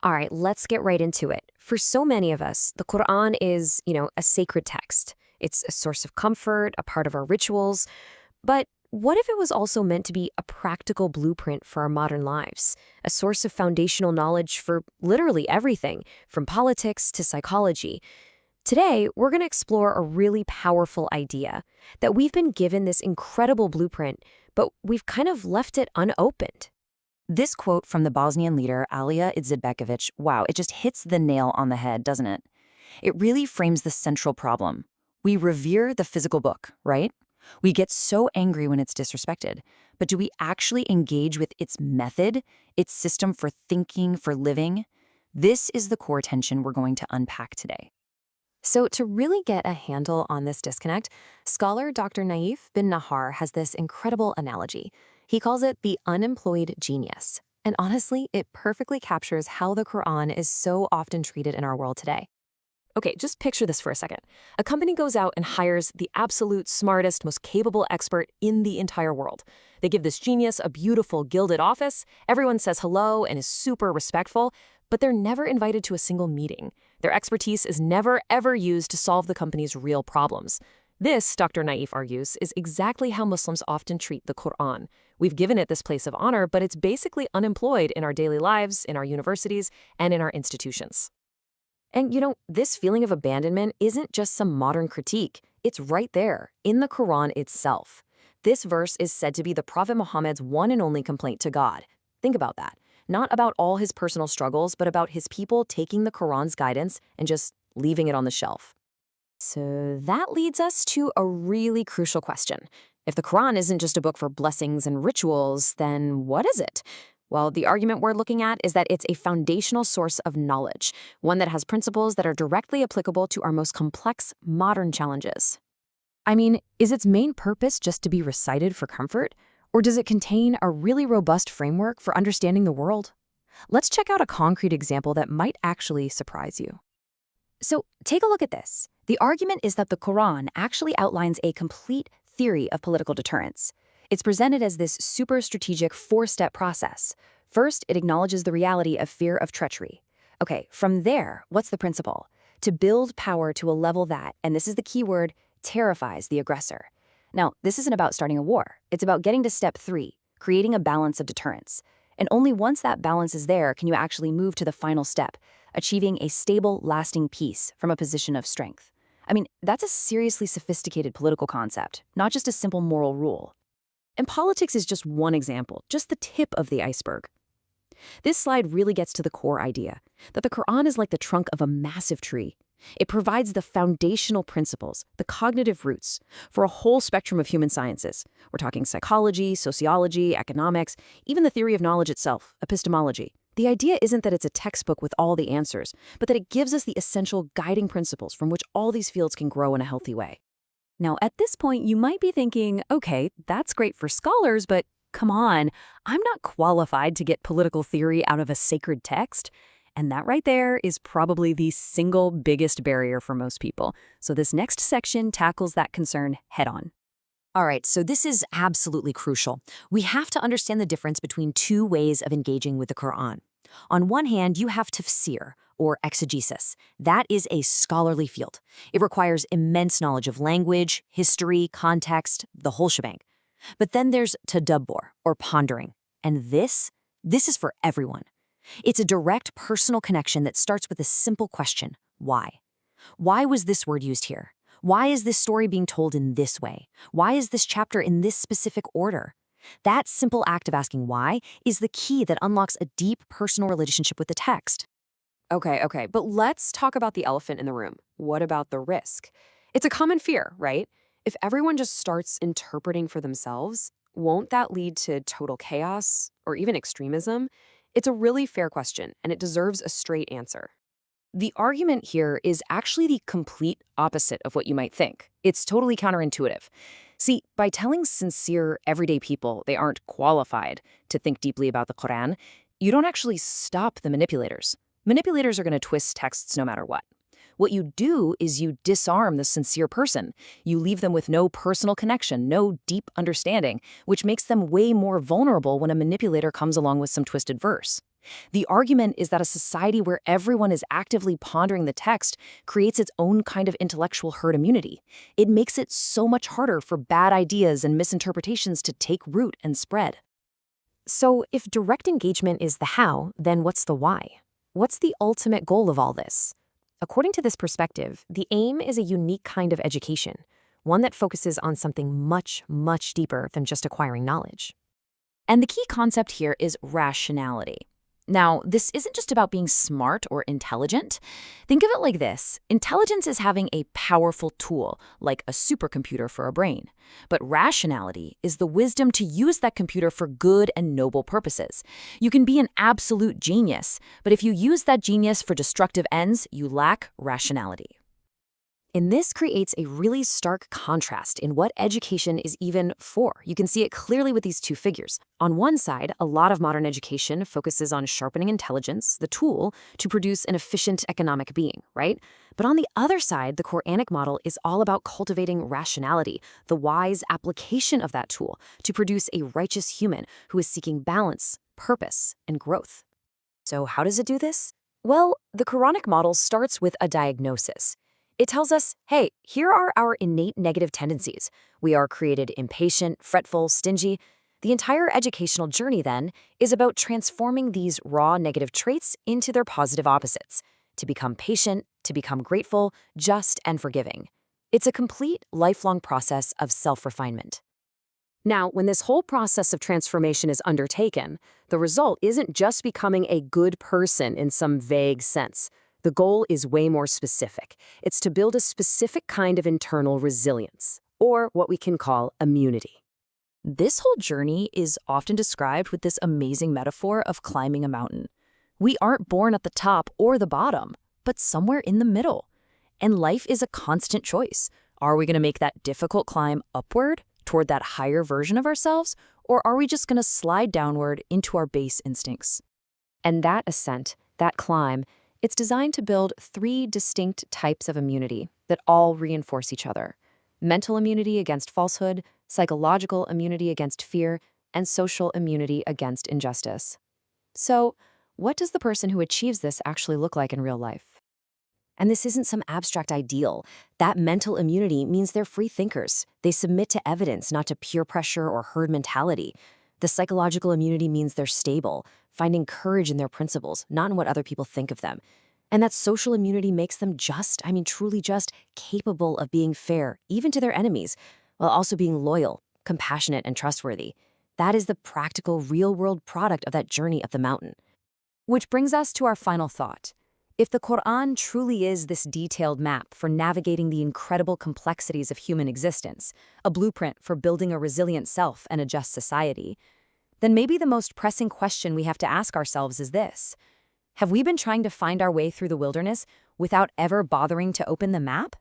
All right, let's get right into it. For so many of us, the Quran is, a sacred text. It's a source of comfort, a part of our rituals. But what if it was also meant to be a practical blueprint for our modern lives? A source of foundational knowledge for literally everything, from politics to psychology. Today, we're going to explore a really powerful idea that we've been given this incredible blueprint, but we've kind of left it unopened. This quote from the Bosnian leader, Alija Izetbegović, wow, it just hits the nail on the head, doesn't it? It really frames the central problem. We revere the physical book, right? We get so angry when it's disrespected. But do we actually engage with its method, its system for thinking, for living? This is the core tension we're going to unpack today. So to really get a handle on this disconnect, scholar Dr. Naif bin Nahar has this incredible analogy. He calls it the unemployed genius. And honestly, it perfectly captures how the Quran is so often treated in our world today. Okay, just picture this for a second. A company goes out and hires the absolute smartest, most capable expert in the entire world. They give this genius a beautiful gilded office, everyone says hello and is super respectful, but they're never invited to a single meeting. Their expertise is never, ever used to solve the company's real problems. This, Dr. Naif argues, is exactly how Muslims often treat the Quran. We've given it this place of honor, but it's basically unemployed in our daily lives, in our universities, and in our institutions. And this feeling of abandonment isn't just some modern critique. It's right there, in the Quran itself. This verse is said to be the Prophet Muhammad's one and only complaint to God. Think about that. Not about all his personal struggles, but about his people taking the Quran's guidance and just leaving it on the shelf. So that leads us to a really crucial question. If the Quran isn't just a book for blessings and rituals, then what is it? Well, the argument we're looking at is that it's a foundational source of knowledge, one that has principles that are directly applicable to our most complex modern challenges. I mean, is its main purpose just to be recited for comfort? Or does it contain a really robust framework for understanding the world? Let's check out a concrete example that might actually surprise you. So take a look at this. The argument is that the Quran actually outlines a complete theory of political deterrence. It's presented as this super strategic four-step process. First, it acknowledges the reality of fear of treachery. Okay, from there, what's the principle? To build power to a level that, and this is the key word, terrifies the aggressor. Now, this isn't about starting a war. It's about getting to step 3, creating a balance of deterrence. And only once that balance is there can you actually move to the final step, achieving a stable, lasting peace from a position of strength. I mean, that's a seriously sophisticated political concept, not just a simple moral rule. And politics is just one example, just the tip of the iceberg. This slide really gets to the core idea, that the Quran is like the trunk of a massive tree. It provides the foundational principles, the cognitive roots, for a whole spectrum of human sciences. We're talking psychology, sociology, economics, even the theory of knowledge itself, epistemology. The idea isn't that it's a textbook with all the answers, but that it gives us the essential guiding principles from which all these fields can grow in a healthy way. Now, at this point, you might be thinking, okay, that's great for scholars, but come on, I'm not qualified to get political theory out of a sacred text. And that right there is probably the single biggest barrier for most people. So this next section tackles that concern head on. All right, so this is absolutely crucial. We have to understand the difference between two ways of engaging with the Quran. On one hand, you have tafsir, or exegesis. That is a scholarly field. It requires immense knowledge of language, history, context, the whole shebang. But then there's tadabbur, or pondering. And this is for everyone. It's a direct personal connection that starts with a simple question: why? Why was this word used here? Why is this story being told in this way? Why is this chapter in this specific order? That simple act of asking why is the key that unlocks a deep personal relationship with the text. Okay, but let's talk about the elephant in the room. What about the risk? It's a common fear, right? If everyone just starts interpreting for themselves, won't that lead to total chaos or even extremism? It's a really fair question, and it deserves a straight answer. The argument here is actually the complete opposite of what you might think. It's totally counterintuitive. See, by telling sincere, everyday people they aren't qualified to think deeply about the Quran, you don't actually stop the manipulators. Manipulators are going to twist texts no matter what. What you do is you disarm the sincere person. You leave them with no personal connection, no deep understanding, which makes them way more vulnerable when a manipulator comes along with some twisted verse. The argument is that a society where everyone is actively pondering the text creates its own kind of intellectual herd immunity. It makes it so much harder for bad ideas and misinterpretations to take root and spread. So, if direct engagement is the how, then what's the why? What's the ultimate goal of all this? According to this perspective, the aim is a unique kind of education, one that focuses on something much, much deeper than just acquiring knowledge. And the key concept here is rationality. Now, this isn't just about being smart or intelligent. Think of it like this. Intelligence is having a powerful tool, like a supercomputer for a brain. But rationality is the wisdom to use that computer for good and noble purposes. You can be an absolute genius, but if you use that genius for destructive ends, you lack rationality. And this creates a really stark contrast in what education is even for. You can see it clearly with these two figures. On one side, a lot of modern education focuses on sharpening intelligence, the tool, to produce an efficient economic being, right? But on the other side, the Quranic model is all about cultivating rationality, the wise application of that tool, to produce a righteous human who is seeking balance, purpose, and growth. So how does it do this? Well, the Quranic model starts with a diagnosis. It tells us, hey, here are our innate negative tendencies. We are created impatient, fretful, stingy. The entire educational journey, then, is about transforming these raw negative traits into their positive opposites, to become patient, to become grateful, just, and forgiving. It's a complete, lifelong process of self-refinement. Now, when this whole process of transformation is undertaken, the result isn't just becoming a good person in some vague sense. The goal is way more specific. It's to build a specific kind of internal resilience, or what we can call immunity. This whole journey is often described with this amazing metaphor of climbing a mountain. We aren't born at the top or the bottom, but somewhere in the middle. And life is a constant choice. Are we going to make that difficult climb upward toward that higher version of ourselves, or are we just going to slide downward into our base instincts? And that ascent, that climb, it's designed to build 3 distinct types of immunity that all reinforce each other: mental immunity against falsehood, psychological immunity against fear, and social immunity against injustice. So, what does the person who achieves this actually look like in real life? And this isn't some abstract ideal. That mental immunity means they're free thinkers. They submit to evidence, not to peer pressure or herd mentality. The psychological immunity means they're stable, finding courage in their principles, not in what other people think of them. And that social immunity makes them truly just, capable of being fair, even to their enemies, while also being loyal, compassionate, and trustworthy. That is the practical, real-world product of that journey up the mountain. Which brings us to our final thought. If the Quran truly is this detailed map for navigating the incredible complexities of human existence, a blueprint for building a resilient self and a just society, then maybe the most pressing question we have to ask ourselves is this: have we been trying to find our way through the wilderness without ever bothering to open the map?